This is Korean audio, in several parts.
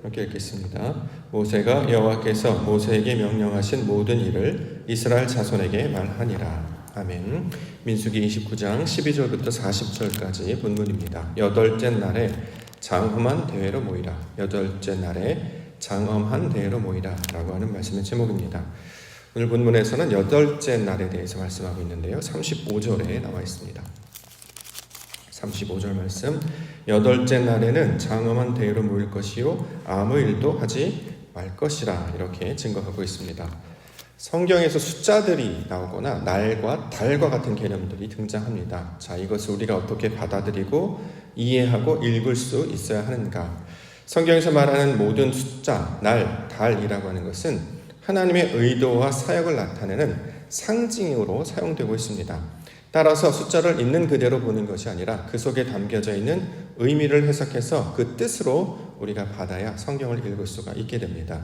함께 읽겠습니다. 모세가 여호와께서 모세에게 명령하신 모든 일을 이스라엘 자손에게 말하니라. 아멘. 민수기 29장 12절부터 40절까지 본문입니다. 여덟째 날에 장엄한 대회로 모이라. 여덟째 날에 장엄한 대회로 모이라 라고 하는 말씀의 제목입니다. 오늘 본문에서는 여덟째 날에 대해서 말씀하고 있는데요. 35절에 나와 있습니다. 35절 말씀, 여덟째 날에는 장엄한 대회로 모일 것이요 아무 일도 하지 말 것이라, 이렇게 증거하고 있습니다. 성경에서 숫자들이 나오거나 날과 달과 같은 개념들이 등장합니다. 자, 이것을 우리가 어떻게 받아들이고 이해하고 읽을 수 있어야 하는가? 성경에서 말하는 모든 숫자, 날, 달이라고 하는 것은 하나님의 의도와 사역을 나타내는 상징으로 사용되고 있습니다. 따라서 숫자를 있는 그대로 보는 것이 아니라 그 속에 담겨져 있는 의미를 해석해서 그 뜻으로 우리가 받아야 성경을 읽을 수가 있게 됩니다.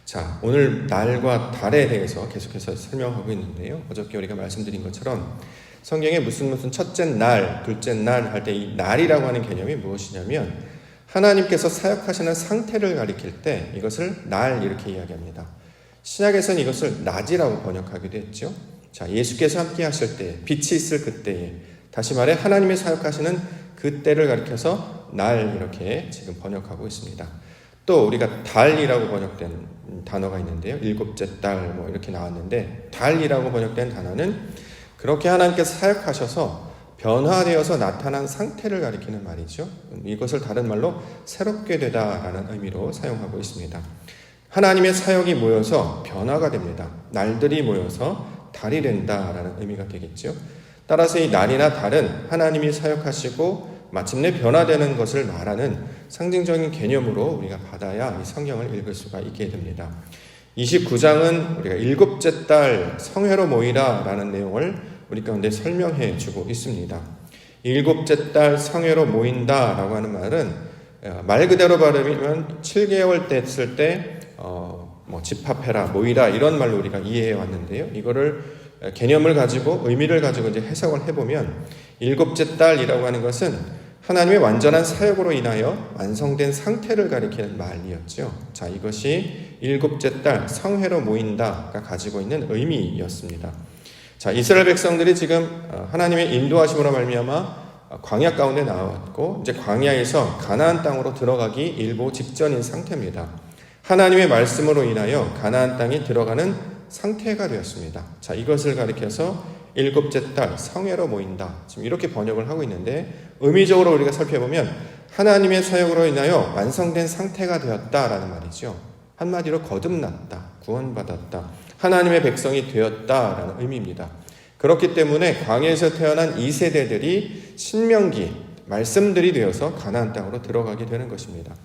자, 오늘 날과 달에 대해서 계속해서 설명하고 있는데요. 어저께 우리가 말씀드린 것처럼 성경에 무슨 첫째 날, 둘째 날 할 때 이 날이라고 하는 개념이 무엇이냐면 하나님께서 사역하시는 상태를 가리킬 때 이것을 날 이렇게 이야기합니다. 신약에서는 이것을 낮이라고 번역하기도 했죠. 자, 예수께서 함께 하실 때, 빛이 있을 그때에, 다시 말해 하나님의 사역하시는 그때를 가리켜서 날 이렇게 지금 번역하고 있습니다. 또 우리가 달이라고 번역된 단어가 있는데요. 일곱째 달 뭐 이렇게 나왔는데, 달이라고 번역된 단어는 그렇게 하나님께서 사역하셔서 변화되어서 나타난 상태를 가리키는 말이죠. 이것을 다른 말로 새롭게 되다라는 의미로 사용하고 있습니다. 하나님의 사역이 모여서 변화가 됩니다. 날들이 모여서 달이 된다라는 의미가 되겠죠. 따라서 이 날이나 달은 하나님이 사역하시고 마침내 변화되는 것을 말하는 상징적인 개념으로 우리가 받아야 이 성경을 읽을 수가 있게 됩니다. 29장은 우리가 일곱째 달 성회로 모이라 라는 내용을 우리 가운데 설명해 주고 있습니다. 일곱째 달 성회로 모인다 라고 하는 말은 말 그대로 발음이면 7개월 됐을 때 집합해라, 모이라 이런 말로 우리가 이해해 왔는데요. 이거를 개념을 가지고 의미를 가지고 이제 해석을 해보면 일곱째 달이라고 하는 것은 하나님의 완전한 사역으로 인하여 완성된 상태를 가리키는 말이었죠. 자, 이것이 일곱째 달 성회로 모인다가 가지고 있는 의미였습니다. 자, 이스라엘 백성들이 지금 하나님의 인도하심으로 말미암아 광야 가운데 나왔고 이제 광야에서 가나안 땅으로 들어가기 일보 직전인 상태입니다. 하나님의 말씀으로 인하여 가나안 땅에 들어가는 상태가 되었습니다. 자, 이것을 가리켜서 일곱째 달 성회로 모인다. 지금 이렇게 번역을 하고 있는데 의미적으로 우리가 살펴보면 하나님의 사역으로 인하여 완성된 상태가 되었다라는 말이죠. 한마디로 거듭났다, 구원받았다, 하나님의 백성이 되었다라는 의미입니다. 그렇기 때문에 광야에서 태어난 2세대들이 신명기 말씀들이 되어서 가나안 땅으로 들어가게 되는 것입니다.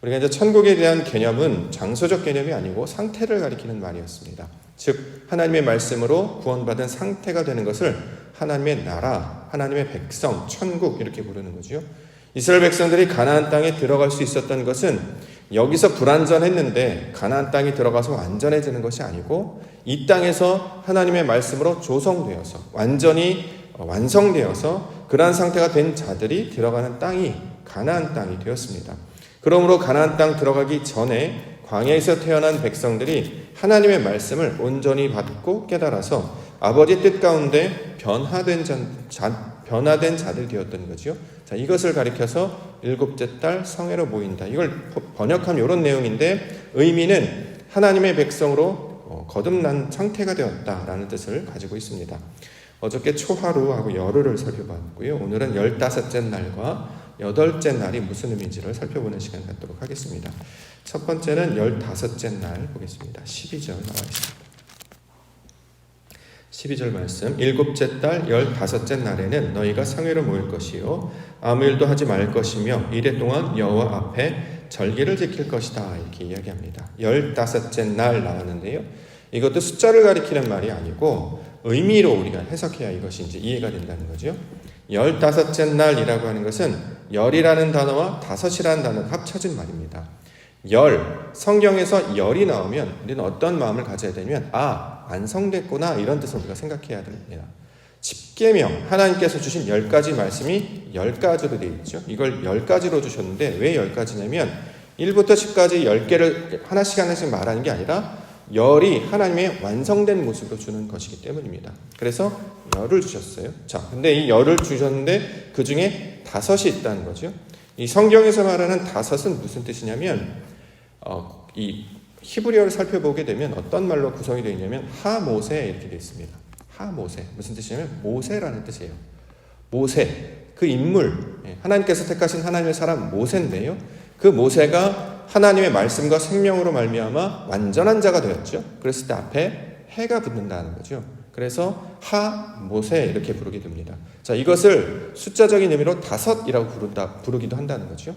우리가 이제 천국에 대한 개념은 장소적 개념이 아니고 상태를 가리키는 말이었습니다. 즉 하나님의 말씀으로 구원받은 상태가 되는 것을 하나님의 나라, 하나님의 백성, 천국 이렇게 부르는 거죠. 이스라엘 백성들이 가나안 땅에 들어갈 수 있었던 것은 여기서 불완전했는데 가나안 땅에 들어가서 완전해지는 것이 아니고 이 땅에서 하나님의 말씀으로 조성되어서 완전히 완성되어서 그러한 상태가 된 자들이 들어가는 땅이 가나안 땅이 되었습니다. 그러므로 가나안 땅 들어가기 전에 광야에서 태어난 백성들이 하나님의 말씀을 온전히 받고 깨달아서 아버지의 뜻 가운데 변화된 자들 되었던 거죠. 자, 이것을 가리켜서 일곱째 달 성회로 모인다. 이걸 번역하면 이런 내용인데 의미는 하나님의 백성으로 거듭난 상태가 되었다라는 뜻을 가지고 있습니다. 어저께 초하루하고 열흘을 살펴봤고요. 오늘은 15째 날과 여덟째 날이 무슨 의미인지를 살펴보는 시간 갖도록 하겠습니다. 첫 번째는 15째 날 보겠습니다. 12절 나와 있습니다. 12절 말씀, 일곱째 달 15째 날에는 너희가 성회로 모일 것이요 아무 일도 하지 말 것이며 이래 동안 여호와 앞에 절기를 지킬 것이다, 이렇게 이야기합니다. 15째 날 나왔는데요. 이것도 숫자를 가리키는 말이 아니고 의미로 우리가 해석해야 이것이 이제 이해가 된다는 거죠. 15째 날이라고 하는 것은 열이라는 단어와 다섯이라는 단어가 합쳐진 말입니다. 열, 성경에서 열이 나오면 우리는 어떤 마음을 가져야 되냐면 완성됐구나 이런 뜻을 우리가 생각해야 됩니다. 십계명, 하나님께서 주신 10가지 말씀이 10가지로 되어 있죠. 이걸 10가지로 주셨는데 왜 10가지냐면 1부터 10까지 10개를 하나씩 말하는 게 아니라 열이 하나님의 완성된 모습으로 주는 것이기 때문입니다. 그래서 열을 주셨어요. 자, 근데 이 열을 주셨는데 그 중에 5이 있다는 거죠. 이 성경에서 말하는 5은 무슨 뜻이냐면 이 히브리어를 살펴보게 되면 어떤 말로 구성이 되어 있냐면 하모세 이렇게 되어 있습니다. 하모세 무슨 뜻이냐면 모세라는 뜻이에요. 모세 그 인물 하나님께서 택하신 하나님의 사람 모세인데요. 그 모세가 하나님의 말씀과 생명으로 말미암아 완전한 자가 되었죠. 그랬을 때 앞에 해가 붙는다는 거죠. 그래서 하모세 이렇게 부르게 됩니다. 자, 이것을 숫자적인 의미로 5이라고 부르기도 한다는 거죠.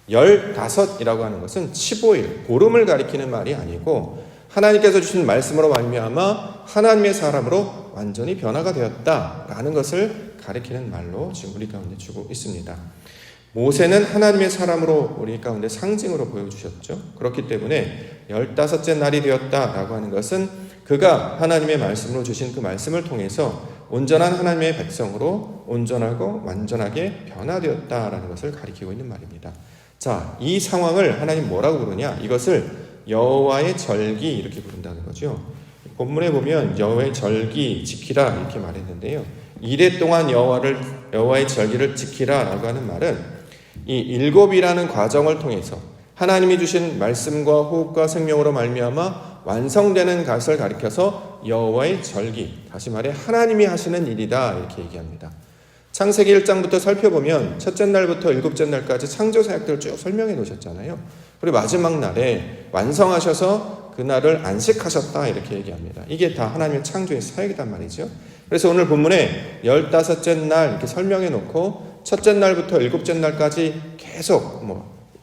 15이라고 하는 것은 15일, 보름을 가리키는 말이 아니고 하나님께서 주신 말씀으로 말미암아 하나님의 사람으로 완전히 변화가 되었다라는 것을 가리키는 말로 지금 우리 가운데 주고 있습니다. 모세는 하나님의 사람으로 우리 가운데 상징으로 보여주셨죠. 그렇기 때문에 15째 날이 되었다라고 하는 것은 그가 하나님의 말씀으로 주신 그 말씀을 통해서 온전한 하나님의 백성으로 온전하고 완전하게 변화되었다라는 것을 가리키고 있는 말입니다. 자, 이 상황을 하나님 뭐라고 부르냐? 이것을 여호와의 절기 이렇게 부른다는 거죠. 본문에 보면 여호와의 절기 지키라 이렇게 말했는데요. 이래 동안 여호와의 절기를 지키라라고 하는 말은 이 7이라는 과정을 통해서 하나님이 주신 말씀과 호흡과 생명으로 말미암아 완성되는 것을 가리켜서 여호와의 절기, 다시 말해 하나님이 하시는 일이다 이렇게 얘기합니다. 창세기 1장부터 살펴보면 첫째 날부터 7째 날까지 창조 사역들을 쭉 설명해 놓으셨잖아요. 그리고 마지막 날에 완성하셔서 그날을 안식하셨다 이렇게 얘기합니다. 이게 다 하나님의 창조의 사역이란 말이죠. 그래서 오늘 본문에 15째 날 이렇게 설명해 놓고 첫째 날부터 7째 날까지 계속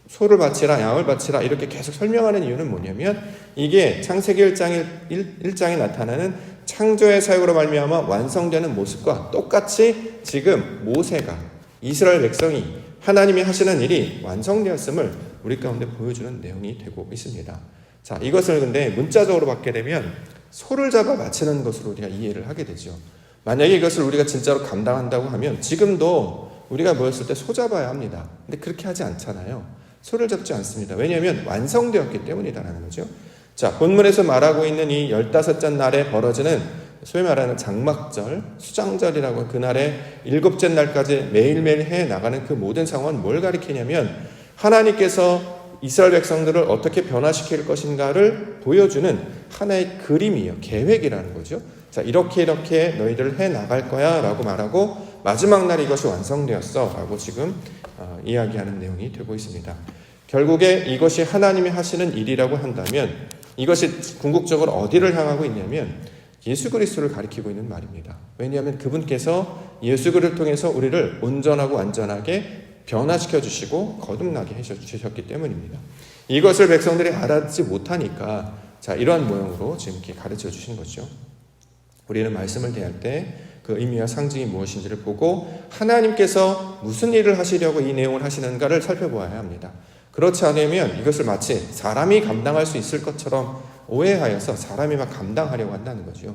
소를 바치라 양을 바치라 이렇게 계속 설명하는 이유는 뭐냐면 이게 창세기 1장에 나타나는 창조의 사역으로 말미암아 완성되는 모습과 똑같이 지금 모세가 이스라엘 백성이 하나님이 하시는 일이 완성되었음을 우리 가운데 보여주는 내용이 되고 있습니다. 자, 이것을 근데 문자적으로 받게 되면 소를 잡아 바치는 것으로 우리가 이해를 하게 되죠. 만약에 이것을 우리가 진짜로 감당한다고 하면 지금도 우리가 모였을 때 소 잡아야 합니다. 근데 그렇게 하지 않잖아요. 소를 잡지 않습니다. 왜냐하면 완성되었기 때문이다라는 거죠. 자, 본문에서 말하고 있는 이 15째 날에 벌어지는 소위 말하는 장막절, 수장절이라고 그날에 7째 날까지 매일매일 해 나가는 그 모든 상황은 뭘 가리키냐면 하나님께서 이스라엘 백성들을 어떻게 변화시킬 것인가를 보여주는 하나의 그림이에요. 계획이라는 거죠. 자, 이렇게 너희들을 해 나갈 거야 라고 말하고 마지막 날 이것이 완성되었어 라고 지금 이야기하는 내용이 되고 있습니다. 결국에 이것이 하나님이 하시는 일이라고 한다면 이것이 궁극적으로 어디를 향하고 있냐면 예수 그리스도를 가리키고 있는 말입니다. 왜냐하면 그분께서 예수 그리스도를 통해서 우리를 온전하고 완전하게 변화시켜 주시고 거듭나게 해주셨기 때문입니다. 이것을 백성들이 알아듣지 못하니까 자, 이러한 모형으로 지금 이렇게 가르쳐 주신 거죠. 우리는 말씀을 대할 때 그 의미와 상징이 무엇인지를 보고 하나님께서 무슨 일을 하시려고 이 내용을 하시는가를 살펴보아야 합니다. 그렇지 않으면 이것을 마치 사람이 감당할 수 있을 것처럼 오해하여서 사람이 막 감당하려고 한다는 거죠.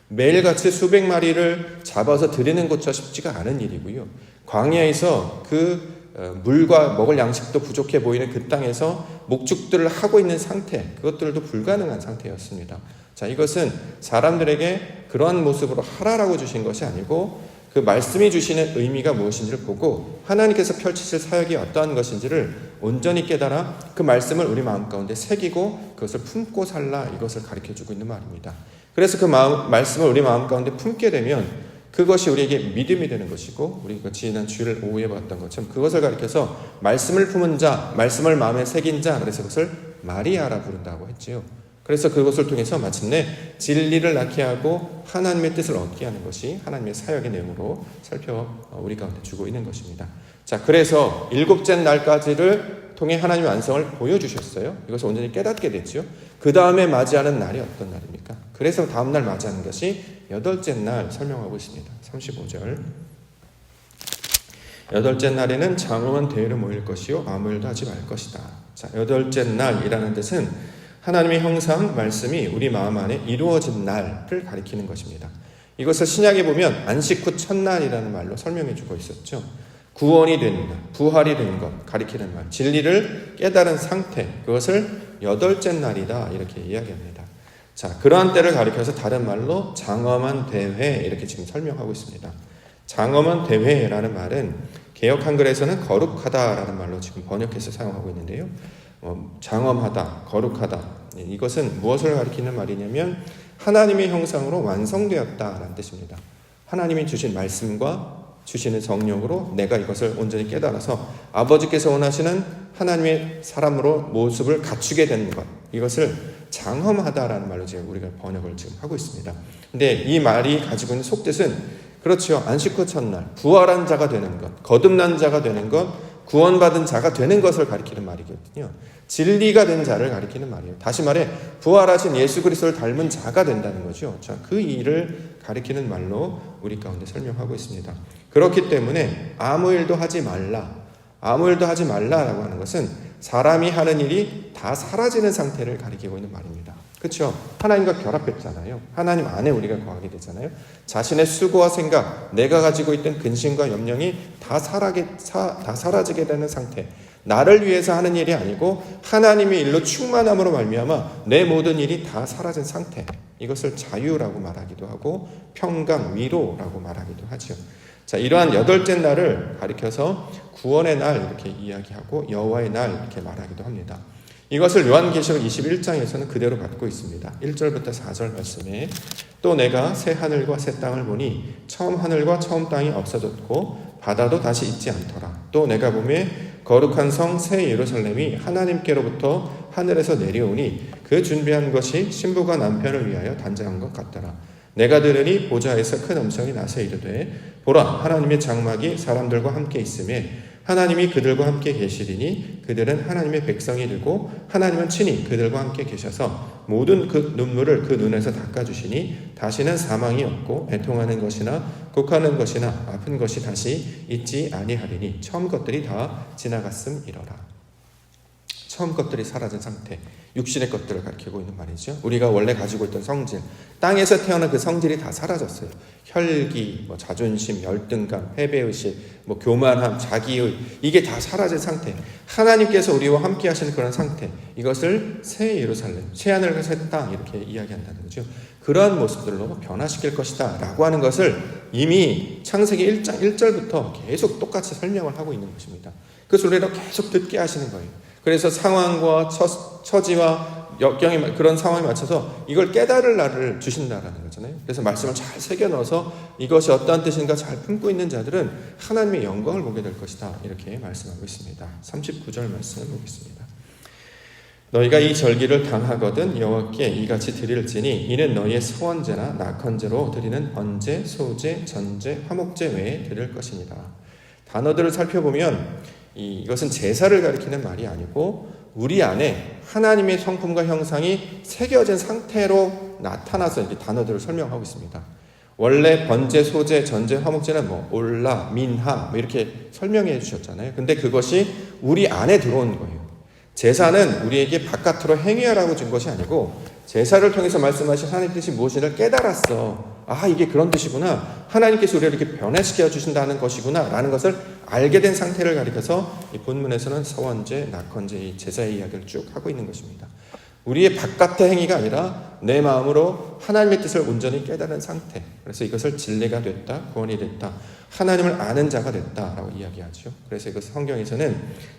매일같이 수백 마리를 잡아서 드리는 것조차 쉽지가 않은 일이고요. 광야에서 그 물과 먹을 양식도 부족해 보이는 그 땅에서 목축들을 하고 있는 상태, 그것들도 불가능한 상태였습니다. 자, 이것은 사람들에게 그러한 모습으로 하라라고 주신 것이 아니고 그 말씀이 주시는 의미가 무엇인지를 보고 하나님께서 펼치실 사역이 어떠한 것인지를 온전히 깨달아 그 말씀을 우리 마음 가운데 새기고 그것을 품고 살라 이것을 가르쳐주고 있는 말입니다. 그래서 그 말씀을 우리 마음 가운데 품게 되면 그것이 우리에게 믿음이 되는 것이고 우리가 지난 주일 오후에 봤던 것처럼 그것을 가리켜서 말씀을 품은 자, 말씀을 마음에 새긴 자, 그래서 그것을 마리아라 부른다고 했지요. 그래서 그것을 통해서 마침내 진리를 낳게 하고 하나님의 뜻을 얻게 하는 것이 하나님의 사역의 내용으로 우리 가운데 주고 있는 것입니다. 자, 그래서 7째 날까지를 통해 하나님의 완성을 보여주셨어요. 이것을 온전히 깨닫게 됐죠. 그 다음에 맞이하는 날이 어떤 날입니까? 그래서 다음 날 맞이하는 것이 8째 날 설명하고 있습니다. 35절. 8째 날에는 장엄한 대회를 모일 것이요 아무 일도 하지 말 것이다. 자, 8째 날이라는 뜻은 하나님의 형상, 말씀이 우리 마음 안에 이루어진 날을 가리키는 것입니다. 이것을 신약에 보면 안식 후 첫날이라는 말로 설명해 주고 있었죠. 구원이 된 것, 부활이 된 것 가리키는 말, 진리를 깨달은 상태, 그것을 여덟째 날이다 이렇게 이야기합니다. 자, 그러한 때를 가리켜서 다른 말로 장엄한 대회 이렇게 지금 설명하고 있습니다. 장엄한 대회라는 말은 개역 한글에서는 거룩하다라는 말로 지금 번역해서 사용하고 있는데요. 장엄하다, 거룩하다, 이것은 무엇을 가리키는 말이냐면 하나님의 형상으로 완성되었다라는 뜻입니다. 하나님이 주신 말씀과 주시는 성령으로 내가 이것을 온전히 깨달아서 아버지께서 원하시는 하나님의 사람으로 모습을 갖추게 되는 것, 이것을 장엄하다라는 말로 지금 우리가 번역을 지금 하고 있습니다. 근데 이 말이 가지고 있는 속뜻은 그렇죠. 안식 후 첫날 부활한 자가 되는 것, 거듭난 자가 되는 것, 구원받은 자가 되는 것을 가리키는 말이거든요. 진리가 된 자를 가리키는 말이에요. 다시 말해 부활하신 예수 그리스도를 닮은 자가 된다는 거죠. 자, 그 일을 가리키는 말로 우리 가운데 설명하고 있습니다. 그렇기 때문에 아무 일도 하지 말라라고 하는 것은 사람이 하는 일이 다 사라지는 상태를 가리키고 있는 말입니다. 그렇죠? 하나님과 결합했잖아요. 하나님 안에 우리가 거하게 되잖아요. 자신의 수고와 생각, 내가 가지고 있던 근심과 염려이 다 사라지게 되는 상태. 나를 위해서 하는 일이 아니고 하나님의 일로 충만함으로 말미암아 내 모든 일이 다 사라진 상태. 이것을 자유라고 말하기도 하고 평강, 위로라고 말하기도 하죠. 자, 이러한 여덟째 날을 가리켜서 구원의 날 이렇게 이야기하고 여호와의 날 이렇게 말하기도 합니다. 이것을 요한계시록 21장에서는 그대로 받고 있습니다. 1절부터 4절 말씀에 또 내가 새 하늘과 새 땅을 보니 처음 하늘과 처음 땅이 없어졌고 바다도 다시 있지 않더라. 또 내가 보매 거룩한 성 새 예루살렘이 하나님께로부터 하늘에서 내려오니 그 준비한 것이 신부가 남편을 위하여 단장한 것 같더라. 내가 들으니 보좌에서 큰 음성이 나서 이르되 보라 하나님의 장막이 사람들과 함께 있음에 하나님이 그들과 함께 계시리니 그들은 하나님의 백성이 되고 하나님은 친히 그들과 함께 계셔서 모든 그 눈물을 그 눈에서 닦아주시니 다시는 사망이 없고 애통하는 것이나 곡하는 것이나 아픈 것이 다시 있지 아니하리니 처음 것들이 다 지나갔음이러라. 처음 것들이 사라진 상태, 육신의 것들을 가리키고 있는 말이죠. 우리가 원래 가지고 있던 성질, 땅에서 태어난 그 성질이 다 사라졌어요. 혈기, 자존심, 열등감, 패배의식, 교만함, 자기의, 이게 다 사라진 상태. 하나님께서 우리와 함께 하시는 그런 상태, 이것을 새 예루살렘, 새 하늘과 새 땅 이렇게 이야기한다는 거죠. 그러한 모습들로 변화시킬 것이다 라고 하는 것을 이미 창세기 1장 1절부터 계속 똑같이 설명을 하고 있는 것입니다. 그래서 우리가 계속 듣게 하시는 거예요. 그래서 상황과 처지와 역경이 그런 상황에 맞춰서 이걸 깨달을 날을 주신다라는 거잖아요. 그래서 말씀을 잘 새겨 넣어서 이것이 어떠한 뜻인가 잘 품고 있는 자들은 하나님의 영광을 보게 될 것이다. 이렇게 말씀하고 있습니다. 39절 말씀을 보겠습니다. 너희가 이 절기를 당하거든 여호와께 이같이 드릴지니 이는 너희의 서원제나 낙헌제로 드리는 번제, 소제, 전제, 화목제 외에 드릴 것이니라. 단어들을 살펴보면 이것은 제사를 가리키는 말이 아니고 우리 안에 하나님의 성품과 형상이 새겨진 상태로 나타나서 이렇게 단어들을 설명하고 있습니다. 원래 번제, 소제, 전제, 화목제는 올라, 민하 이렇게 설명해 주셨잖아요. 근데 그것이 우리 안에 들어온 거예요. 제사는 우리에게 바깥으로 행위하라고 준 것이 아니고 제사를 통해서 말씀하신 하나님 뜻이 무엇인지를 깨달았어. 아, 이게 그런 뜻이구나. 하나님께서 우리를 이렇게 변화시켜 주신다는 것이구나 라는 것을 알게 된 상태를 가리켜서 이 본문에서는 서원제, 낙헌제, 이 제사의 이야기를 쭉 하고 있는 것입니다. 우리의 바깥의 행위가 아니라 내 마음으로 하나님의 뜻을 온전히 깨달은 상태. 그래서 이것을 진리가 됐다, 구원이 됐다, 하나님을 아는 자가 됐다라고 이야기하죠. 그래서 이것 성경에서는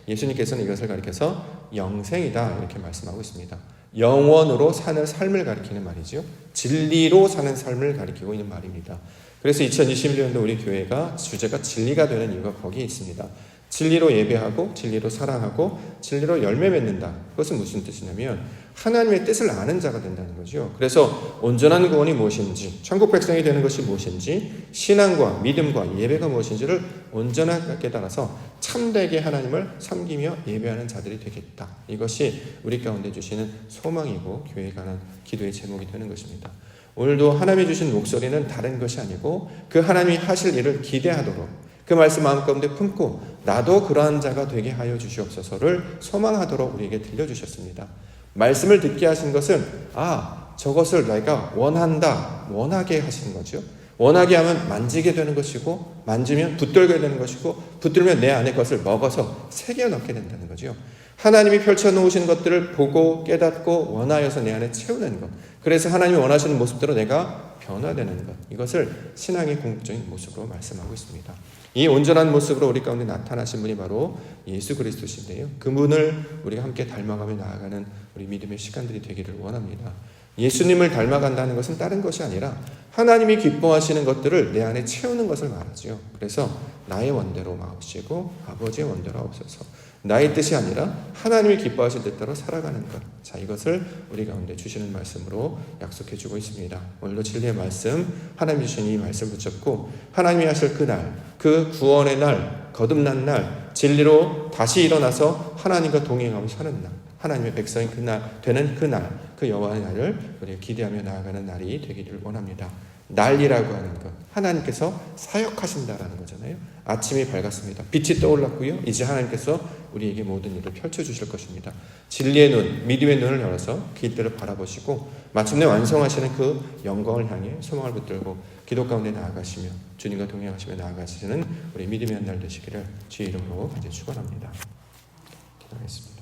예수님께서는 이것을 가리켜서 영생이다 이렇게 말씀하고 있습니다. 영원으로 사는 삶을 가리키는 말이죠. 진리로 사는 삶을 가리키고 있는 말입니다. 그래서 2021년도 우리 교회가 주제가 진리가 되는 이유가 거기에 있습니다. 진리로 예배하고 진리로 사랑하고 진리로 열매 맺는다. 그것은 무슨 뜻이냐면 하나님의 뜻을 아는 자가 된다는 거죠. 그래서 온전한 구원이 무엇인지, 천국 백성이 되는 것이 무엇인지, 신앙과 믿음과 예배가 무엇인지를 온전하게 깨달아서 참되게 하나님을 섬기며 예배하는 자들이 되겠다. 이것이 우리 가운데 주시는 소망이고 교회에 관한 기도의 제목이 되는 것입니다. 오늘도 하나님이 주신 목소리는 다른 것이 아니고 그 하나님이 하실 일을 기대하도록 그 말씀 마음 가운데 품고 나도 그러한 자가 되게 하여 주시옵소서를 소망하도록 우리에게 들려주셨습니다. 말씀을 듣게 하신 것은 저것을 내가 원한다, 원하게 하신 거죠. 원하게 하면 만지게 되는 것이고, 만지면 붙들게 되는 것이고, 붙들면 내 안에 것을 먹어서 새겨 넣게 된다는 거죠. 하나님이 펼쳐놓으신 것들을 보고 깨닫고 원하여서 내 안에 채우는 것. 그래서 하나님이 원하시는 모습대로 내가 변화되는 것. 이것을 신앙의 궁극적인 모습으로 말씀하고 있습니다. 이 온전한 모습으로 우리 가운데 나타나신 분이 바로 예수 그리스도신데요. 그분을 우리가 함께 닮아가며 나아가는 우리 믿음의 시간들이 되기를 원합니다. 예수님을 닮아간다는 것은 다른 것이 아니라 하나님이 기뻐하시는 것들을 내 안에 채우는 것을 말하죠. 그래서 나의 원대로 마옵시고 아버지의 원대로 하옵소서. 나의 뜻이 아니라 하나님이 기뻐하실 뜻대로 살아가는 것. 자, 이것을 우리 가운데 주시는 말씀으로 약속해 주고 있습니다. 오늘도 진리의 말씀, 하나님 주신 이 말씀 붙잡고 하나님이 하실 그날, 그 구원의 날, 거듭난 날, 진리로 다시 일어나서 하나님과 동행하며 사는 날, 하나님의 백성이 그날 되는 그날, 그 여호와의 날을 우리가 기대하며 나아가는 날이 되기를 원합니다. 날이라고 하는 것, 하나님께서 사역하신다라는 거잖아요. 아침이 밝았습니다. 빛이 떠올랐고요. 이제 하나님께서 우리에게 모든 일을 펼쳐주실 것입니다. 진리의 눈, 믿음의 눈을 열어서 길들을 바라보시고 마침내 완성하시는 그 영광을 향해 소망을 붙들고 기도 가운데 나아가시며 주님과 동행하시며 나아가시는 우리 믿음의 한 날 되시기를 주의 이름으로 간절히 축원합니다. 기도하겠습니다.